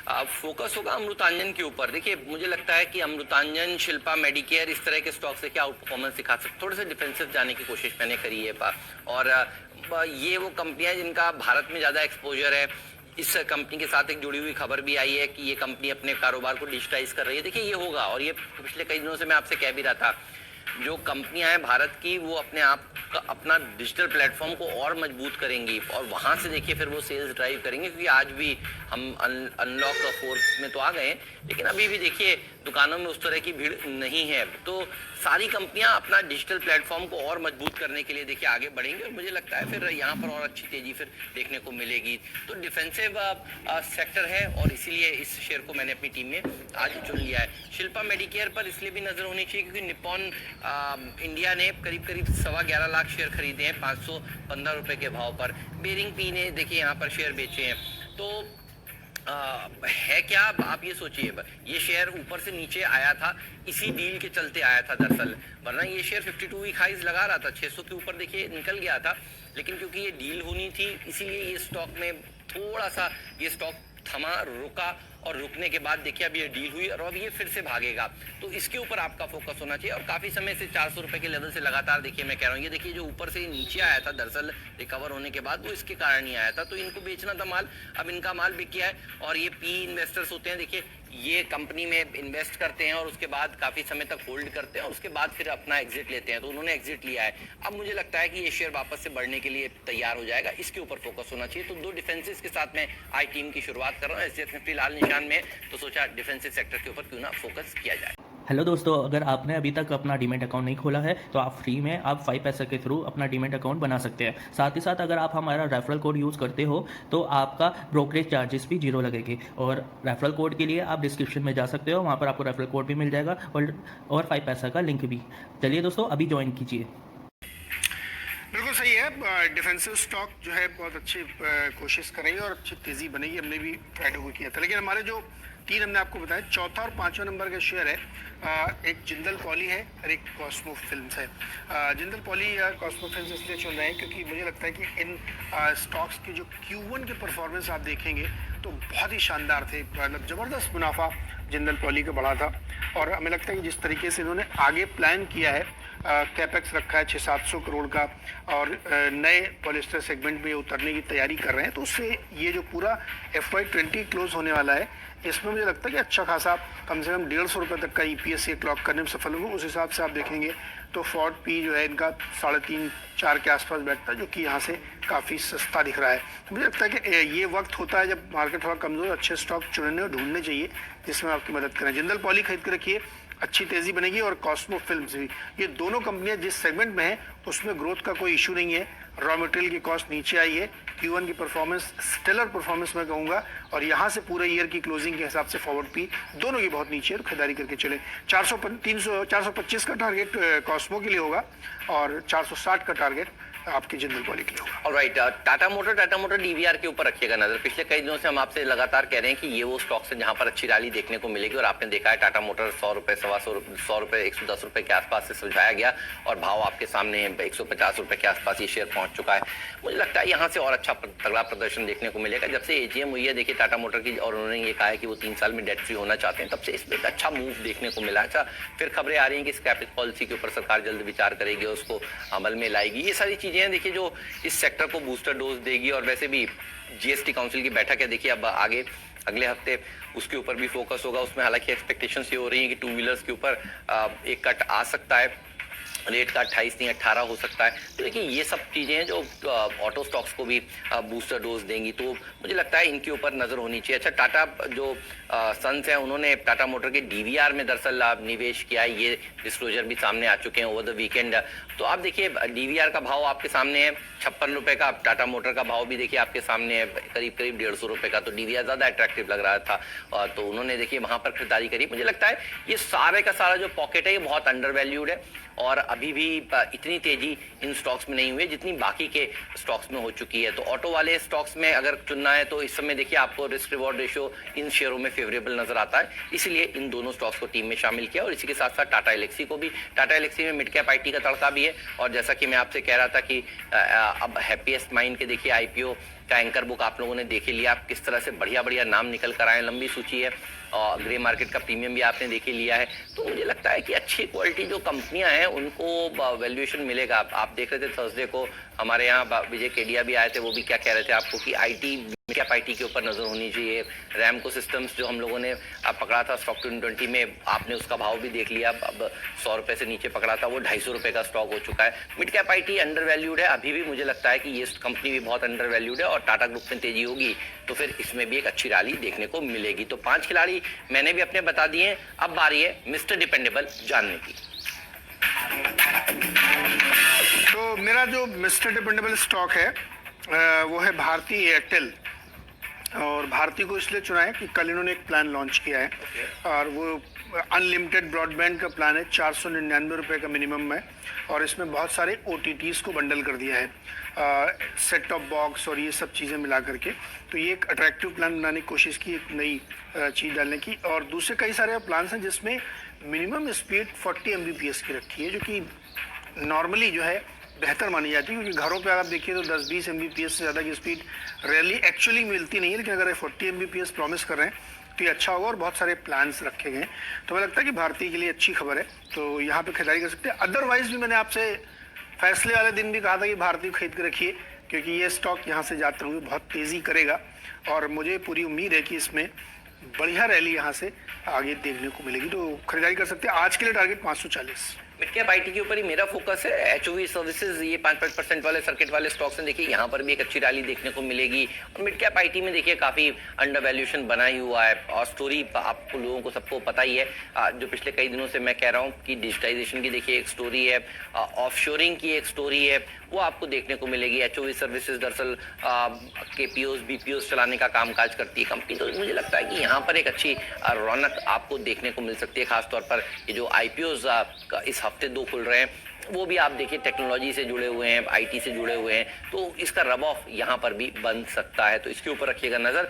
Focus होगा अमृतांजन के ऊपर। देखिए मुझे लगता है कि अमृतांजन, शिल्पा मेडिकेयर, इस तरह के स्टॉक्स से क्या आउट परफॉर्मेंस दिखा सकते, थोड़े से डिफेंसिव जाने की कोशिश मैंने करी है। और ये वो कंपनियां जिनका भारत में ज़्यादा एक्सपोजर है। इस कंपनी के साथ एक जुड़ी हुई खबर भी आई है कि ये कंपनी अपने कारोबार को डिजिटाइज कर रही है। देखिए ये होगा, और ये पिछले कई दिनों से मैं आपसे कह भी रहा था, जो कंपनियां हैं भारत की वो अपने आप का अपना डिजिटल प्लेटफॉर्म को और मजबूत करेंगी, और वहां से देखिए फिर वो सेल्स ड्राइव करेंगे। क्योंकि आज भी हम अनलॉक 4 में तो आ गए, लेकिन अभी भी देखिए दुकानों में उस तरह की भीड़ नहीं है। तो सारी कंपनियां अपना डिजिटल प्लेटफॉर्म को और मजबूत करने के लिए देखिए आगे बढ़ेंगे, और मुझे लगता है फिर यहाँ पर और अच्छी तेजी फिर देखने को मिलेगी। तो डिफेंसिव सेक्टर है, और इसीलिए इस शेयर को मैंने अपनी टीम में आज चुन लिया है। शिल्पा मेडिकेयर पर इसलिए भी नजर होनी चाहिए क्योंकि निप्पॉन इंडिया ने करीब करीब 11.25 लाख शेयर खरीदे हैं 515 रुपए के भाव पर। बेरिंग पी ने देखिए यहाँ पर शेयर बेचे हैं। तो है क्या, आप ये सोचिए, ये शेयर ऊपर से नीचे आया था, इसी डील के चलते आया था दरअसल, वरना ये शेयर 52 वीक हाइज लगा रहा था, 600 के ऊपर देखिए निकल गया था। लेकिन क्योंकि ये डील होनी थी, इसीलिए ये स्टॉक में थोड़ा सा ये स्टॉक थमा, रुका, और रुकने के बाद देखिए अब ये डील हुई और अब ये फिर से भागेगा। तो इसके ऊपर आपका फोकस होना चाहिए। और काफी समय से 400 रुपए के लेवल से लगातार देखिए मैं कह रहा हूँ, ये देखिए जो ऊपर से नीचे आया था दरअसल रिकवर होने के बाद, वो इसके कारण ही आया था। तो इनको बेचना था माल, अब इनका माल बिक गया है। और ये पी इन्वेस्टर्स होते हैं, देखिए ये कंपनी में इन्वेस्ट करते हैं और उसके बाद काफी समय तक होल्ड करते हैं और उसके बाद फिर अपना एग्जिट लेते हैं। तो उन्होंने एग्जिट लिया है। अब मुझे लगता है कि ये शेयर वापस से बढ़ने के लिए तैयार हो जाएगा, इसके ऊपर फोकस होना चाहिए। तो 2 डिफेंसेस के साथ मैं आज टीम की शुरुआत कर रहा हूँ। एसडीएफ निफ्टी लाल निशान में, तो सोचा डिफेंसिव सेक्टर के ऊपर क्यों ना फोकस किया जाए। हेलो दोस्तों, अगर आपने अभी तक अपना डीमैट अकाउंट नहीं खोला है तो आप फ्री में आप 5 पैसा के थ्रू अपना डीमैट अकाउंट बना सकते हैं। साथ ही साथ अगर आप हमारा रेफरल कोड यूज़ करते हो तो आपका ब्रोकरेज चार्जेस भी 0 लगेगी। और रेफरल कोड के लिए आप डिस्क्रिप्शन में जा सकते हो, वहाँ पर आपको रेफरल कोड भी मिल जाएगा और 5 पैसा का लिंक भी। चलिए दोस्तों, अभी ज्वाइन कीजिए। बिल्कुल सही है। डिफेंसिव स्टॉक जो है बहुत अच्छी कोशिश करेंगे और अच्छी तेज़ी बनेगी। हमने भी फ्राइडे को किया था, लेकिन हमारे जो 3 हमने आपको बताया, चौथा और 5वां नंबर का शेयर है, एक जिंदल पॉली है और एक कॉस्मो फिल्म्स है। जिंदल पॉली या कॉस्मो फिल्म्स इसलिए चुन रहे हैं क्योंकि मुझे लगता है कि इन स्टॉक्स के जो Q1 के परफॉर्मेंस आप देखेंगे तो बहुत ही शानदार थे। मतलब ज़बरदस्त मुनाफा जिंदल पॉली का बढ़ा था। और हमें लगता है कि जिस तरीके से इन्होंने आगे प्लान किया है, कैपेक्स रखा है 600-700 करोड़ का, और नए पॉलिस्टर सेगमेंट में उतरने की तैयारी कर रहे हैं, तो उससे ये जो पूरा FY20 क्लोज होने वाला है, इसमें मुझे लगता है कि अच्छा खासा कम से कम 150 रुपये तक का EPS ये क्लॉक करने में सफल होंगे। उस हिसाब से आप देखेंगे तो फॉर्ड पी जो है इनका 3.5-4 के आसपास बैठता है, जो कि यहाँ से काफ़ी सस्ता दिख रहा है। तो मुझे लगता है कि ये वक्त होता है जब मार्केट थोड़ा कमज़ोर, अच्छे स्टॉक चुनने और ढूंढने चाहिए जिसमें आपकी मदद करें। जिंदल पॉली खरीद के रखिए, अच्छी तेज़ी बनेगी। और कॉस्मो फिल्म्स भी, ये दोनों कंपनियां जिस सेगमेंट में है उसमें ग्रोथ का कोई इशू नहीं है। रॉ मटेरियल की कॉस्ट नीचे आई है, Q1 की परफॉर्मेंस स्टेलर परफॉर्मेंस मैं कहूँगा, और यहाँ से पूरे ईयर की क्लोजिंग के हिसाब से फॉरवर्ड पी दोनों की बहुत नीचे है, तो खरीदारी करके चले। 425 का टारगेट कॉस्मो के लिए होगा और 460 का टारगेट आपकी जिंदल पॉली के लिए होगा। ऑलराइट, टाटा मोटर DVR के ऊपर रखिएगा नजर। पिछले कई दिनों से हम आपसे लगातार कह रहे हैं कि ये वो स्टॉक्स है जहां पर अच्छी रैली देखने को मिलेगी, और आपने देखा है टाटा मोटर 100 रुपए, 100 रुपए, 110 रुपए के आसपास से सुलझाया गया, और भाव आपके सामने है, 150 रुपए के आसपास ये शेयर पहुंच चुका है। मुझे लगता है यहाँ से और अच्छा तगड़ा प्रदर्शन देखने को मिलेगा। जब से AGM हुई है देखिए टाटा मोटर की, और उन्होंने ये कहा है कि वो 3 साल में डेट फ्री होना चाहते हैं, तब से इसमें एक अच्छा मूव देखने को मिला। अच्छा, फिर खबरें आ रही हैं कि स्क्रैपेज पॉलिसी के ऊपर सरकार जल्द विचार करेगी, उसको अमल में लाएगी। ये सारी चीजें हैं देखिए जो इस सेक्टर को बूस्टर डोज देगी। और वैसे भी GST काउंसिल की बैठक है देखिए अब आगे अगले हफ्ते, उसके ऊपर भी फोकस होगा। उसमें हालांकि एक्सपेक्टेशंस ये हो रही है कि 2 व्हीलर्स के ऊपर एक कट आ सकता है, रेट का 28 नहीं 18 हो सकता है। तो देखिए ये सब चीज़ें हैं जो ऑटो स्टॉक्स को भी बूस्टर डोज देंगी, तो मुझे लगता है इनके ऊपर नज़र होनी चाहिए। अच्छा, टाटा जो सन्स हैं उन्होंने टाटा मोटर के DVR में दरअसल निवेश किया है, ये डिस्क्लोजर भी सामने आ चुके हैं ओवर द वीकेंड। तो आप देखिए DVR का भाव आपके सामने है 56 रुपये का, टाटा मोटर का भाव भी देखिए आपके सामने है करीब 150 रुपये का। तो DVR ज़्यादा अट्रैक्टिव लग रहा था, तो उन्होंने देखिए वहाँ पर खरीदारी करी। मुझे लगता है ये सारे का सारा जो पॉकेट है ये बहुत अंडर वैल्यूड है, और अभी भी इतनी तेजी इन स्टॉक्स में नहीं हुई है जितनी बाकी के स्टॉक्स में हो चुकी है। तो ऑटो वाले स्टॉक्स में अगर चुनना है तो इस समय देखिए आपको रिस्क रिवॉर्ड रेशियो इन शेयरों में फेवरेबल नजर आता है, इसलिए इन दोनों स्टॉक्स को टीम में शामिल किया। और इसी के साथ साथ टाटा एलेक्सी को भी, टाटा एलेक्सी में मिड कैप IT का तड़का भी है। और जैसा कि मैं आपसे कह रहा था कि अब हैप्पीएस्ट माइंड के देखिए IPO का एंकर बुक आप लोगों ने देख ही लिया, आप किस तरह से बढ़िया बढ़िया नाम निकल कर आए, लंबी सूची है और ग्रे मार्केट का प्रीमियम भी आपने देख ही लिया है। तो मुझे लगता है कि अच्छी क्वालिटी जो कंपनियां हैं उनको वैल्यूएशन मिलेगा। आप देख रहे थे थर्सडे को हमारे यहाँ विजय केडिया भी आए थे, वो भी क्या कह रहे थे आपको कि आईटी कैप आईटी के ऊपर नजर होनी चाहिए। रैमको सिस्टम्स जो हम लोगों ने पकड़ा था स्टॉक 2020 में, आपने उसका भाव भी देख लिया, अब 100 रुपए से नीचे पकड़ा था, वो 250 रुपए का स्टॉक हो चुका है। Mid cap IT under valued है, अभी भी मुझे लगता है कि ये कंपनी भी बहुत अंडर वैल्यूड है और टाटा ग्रुप में तेजी होगी तो फिर इसमें भी एक अच्छी रैली देखने को मिलेगी। तो 5 खिलाड़ी मैंने भी अपने बता दिए हैं, अब बारी है मिस्टर डिपेंडेबल जानने की। तो मेरा जो मिस्टर डिपेंडेबल स्टॉक है वो है भारती एयरटेल। और भारती को इसलिए चुना है कि कल इन्होंने एक प्लान लॉन्च किया है और वो अनलिमिटेड ब्रॉडबैंड का प्लान है, 499 रुपये का मिनिमम है और इसमें बहुत सारे OTTs को बंडल कर दिया है, सेट टॉप बॉक्स और ये सब चीज़ें मिला करके। तो ये एक अट्रैक्टिव प्लान बनाने की कोशिश की, एक नई चीज़ डालने की। और दूसरे कई सारे प्लान्स हैं जिसमें मिनिमम स्पीड 40 Mbps की रखी है, जो कि नॉर्मली जो है बेहतर मानी जाती है, क्योंकि घरों पे आप देखिए तो 10-20 Mbps से ज़्यादा की स्पीड रियली एक्चुअली मिलती नहीं है। लेकिन अगर 40 Mbps प्रॉमिस कर रहे हैं तो ये अच्छा होगा और बहुत सारे प्लान्स रखे गए हैं। तो मुझे लगता है कि भारतीय के लिए अच्छी खबर है, तो यहाँ पे खरीदारी कर सकते हैं। अदरवाइज भी मैंने आपसे फैसले वाले दिन भी कहा था कि भारतीय खरीद के रखिए, क्योंकि ये स्टॉक यहाँ से जाते हुए बहुत तेज़ी करेगा और मुझे पूरी उम्मीद है कि इसमें बढ़िया रैली यहाँ से आगे देखने को मिलेगी, तो खरीदारी कर सकते हैं। आज के लिए टारगेट 540। मिड कैप आईटी के ऊपर ही मेरा फोकस है। एचओवी सर्विसेज, ये 5% वाले सर्किट वाले स्टॉक्स हैं, देखिए यहाँ पर भी एक अच्छी रैली देखने को मिलेगी। और मिड कैप आईटी में देखिए काफ़ी अंडर वैल्यूएशन बना ही हुआ है और स्टोरी आपको लोगों को सबको पता ही है, जो पिछले कई दिनों से मैं कह रहा हूँ कि डिजिटाइजेशन की देखिए एक स्टोरी है, ऑफशोरिंग की एक स्टोरी है, वो आपको देखने को मिलेगी। एचओवी सर्विसेज दरअसल केपीओज बीपीओज चलाने का कामकाज करती है कंपनी, तो मुझे लगता है कि यहाँ पर एक अच्छी रौनक आपको देखने को मिल सकती है। खासतौर पर ये जो आईपीओज इस हफ्ते 2 खुल रहे हैं, वो भी आप देखिए टेक्नोलॉजी से जुड़े हुए हैं, आईटी से जुड़े हुए हैं, तो इसका रब ऑफ यहाँ पर भी बन सकता है, तो इसके ऊपर रखिएगा नजर।